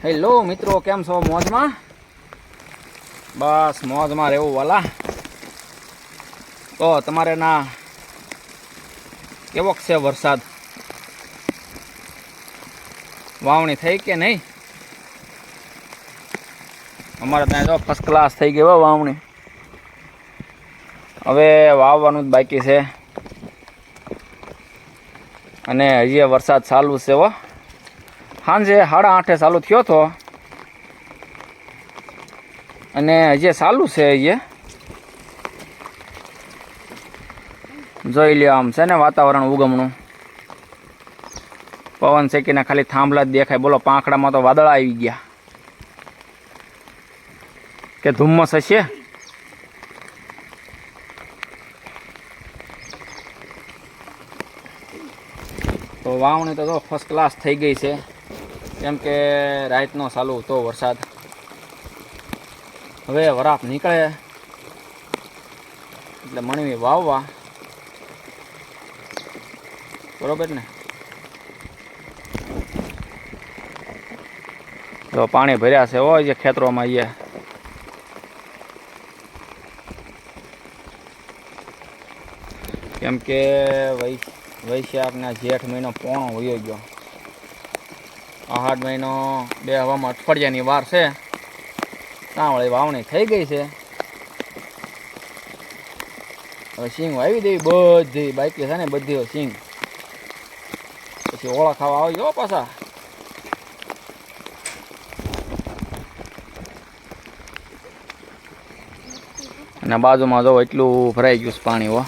Hello મિત્રો, કેમ છો? મોજમાં? બસ મોજમાં રહેવું વાલા. તો તમારે ના કેવોક છે વરસાદ? વાવણી થઈ કે નહીં? અમારે ત્યાં જો ફર્સ્ટ ક્લાસ થઈ ગયો વાવણી. હવે વાવવાનું જ બાકી છે અને હજી વરસાદ ચાલુ છે હો. સાંજે 8:30 ચાલુ થયો હતો અને હજી ચાલુ છે. હજી જોઈ લ્યો, આમ છે ને વાતાવરણ ઉગમણું. પવન શેકીને ખાલી થાંભલા જ દેખાય. બોલો, પાંખડામાં તો વાદળા આવી ગયા કે ધુમ્મસ હશે. તો વાવણી તો ફર્સ્ટ ક્લાસ થઈ ગઈ છે, કેમ કે રાતનો ચાલુ હતો વરસાદ. હવે વરાપ નીકળે એટલે મણવી વાવવા, બરોબર ને? તો પાણી ભર્યા છે હોય જે ખેતરોમાં. કેમ કે વૈશાખના જેઠ મહિનો પોણો વયો ગયો. આહાડ મહિનો બે હવામાં અઠવાડિયાની વાર છે. ત્યાં વળી વાવણી થઈ ગઈ છે. હવે સિંગ વાવી દેવી બધી બાકી છે ને, બધી સિંગ. પછી ઓળા ખાવા આવી ગયો પાછા. અને બાજુમાં જો એટલું ભરાઈ ગયું છે પાણી. હો,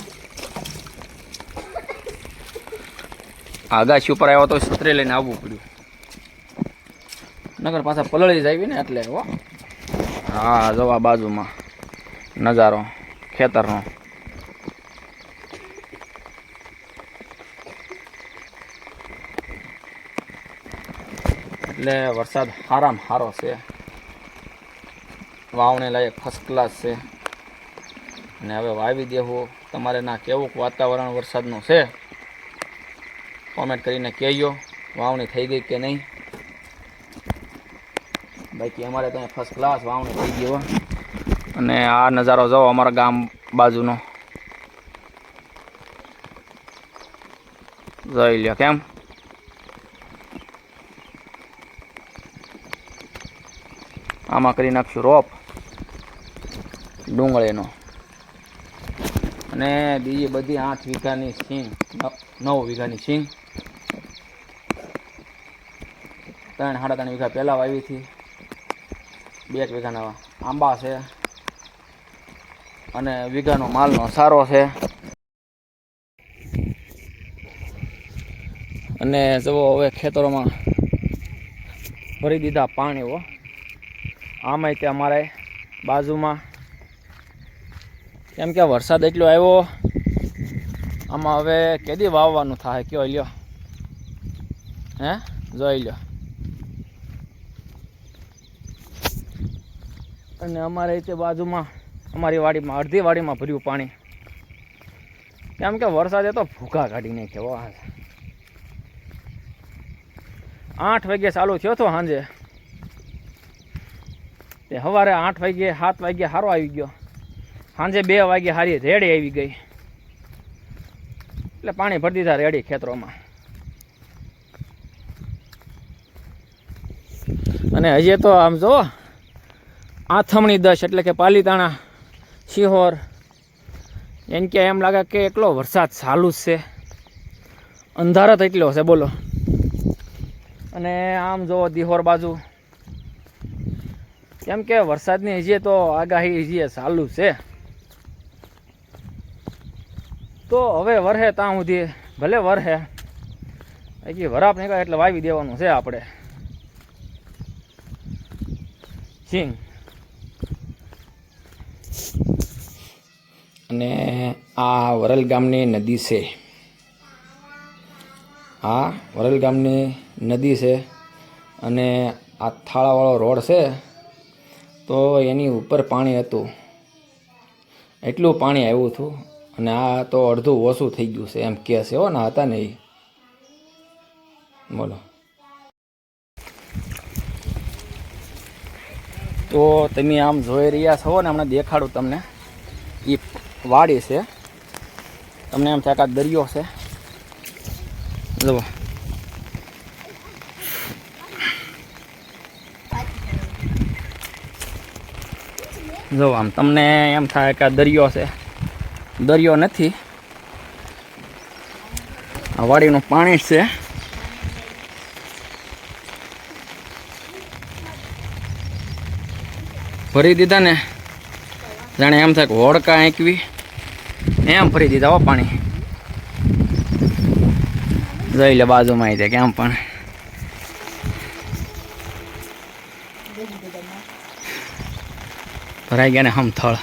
આગાશી ઉપર આવ્યો તો છત્રી લઈને આવવું પડ્યું, નગર પાછા પલળી જ આવી ને એટલે. હો, હા, જવા બાજુમાં નજારો ખેતરનો. એટલે વરસાદ સારામાં સારો છે, વાવણી લાયક ફર્સ્ટ ક્લાસ છે. અને હવે વાવી દેવું. તમારે ના કેવું વાતાવરણ વરસાદનું છે, કોમેન્ટ કરીને કહેજો. વાવણી થઈ ગઈ કે નહીં? બાકી અમારે ત્યાં ફર્સ્ટ ક્લાસ વાવણી થઈ ગયો. અને આ નજારો જો અમારા ગામ બાજુનો જોઈ લ્યો. કેમ આમાં કરી નાખશું રોપ ડુંગળીનો. અને બીજી બધી 8 વીઘાની સિંગ, 9 વીઘાની સિંગ. 3-3.5 વીઘા પહેલાં વાવી હતી. 2 વીઘાના આંબા છે અને વીઘાનો માલનો સારો છે. અને જુઓ, હવે ખેતરોમાં ભરી દીધા પાણી. હો, આમાંય તે અમારે બાજુમાં, કેમ કે વરસાદ એટલો આવ્યો. આમાં હવે કેદી વાવવાનું થાય કયો લ્યો? હે, જોઈ લ્યો. અને અમારે તે બાજુમાં અમારી વાડીમાં અડધી વાડીમાં ભર્યું પાણી, કેમ કે વરસાદે તો ભૂકા કાઢી નાખ્યો. 8 વાગે ચાલુ થયો હતો સાંજે, તે સવારે 8 વાગે 7 વાગે સારો આવી ગયો. સાંજે 2 વાગે સારી રેડી આવી ગઈ. એટલે પાણી ભરી દીધા રેડી ખેતરોમાં. અને હજી તો આમ જો આથમણી 10 એટલે કે પાલીતાણા શિહોર, એમ કે એમ લાગે કે એટલો વરસાદ ચાલુ જ છે. અંધારત એટલો છે, બોલો. અને આમ જો દિહોર બાજુ, કેમ કે વરસાદની હજી તો આગાહી હજી ચાલુ છે. તો હવે વરહે ત્યાં સુધી ભલે વરહે, હજી વરાપ નીકળે એટલે વાવી દેવાનું છે આપણે સિંગ. અને આ વરલ ગામની નદી છે. આ વરલ ગામની નદી છે. અને આ થાળાવાળો રોડ છે, તો એની ઉપર પાણી હતું. એટલું પાણી આવ્યું હતું. અને આ તો અડધું ઓછું થઈ ગયું છે એમ કહે છે. હો, ના હતા ને એ. બોલો. તો તમે આમ જોઈ રહ્યા છો ને, હમણાં દેખાડું તમને. એ વાડી છે, તમને એમ થાય કે આ દરિયો છે. જુઓ, જો આમ તમને એમ થાય કે આ દરિયો છે. દરિયો નથી, આ વાડીનું પાણી છે. ભરી દીધા ને, જાણે એમ થાય કે હોડકા આંકવી એમ ભરી દીધા હો પાણી. જોઈ લે બાજુમાં આવી જાય કેમ પણ ભરાઈ ગયા ને હમથળ.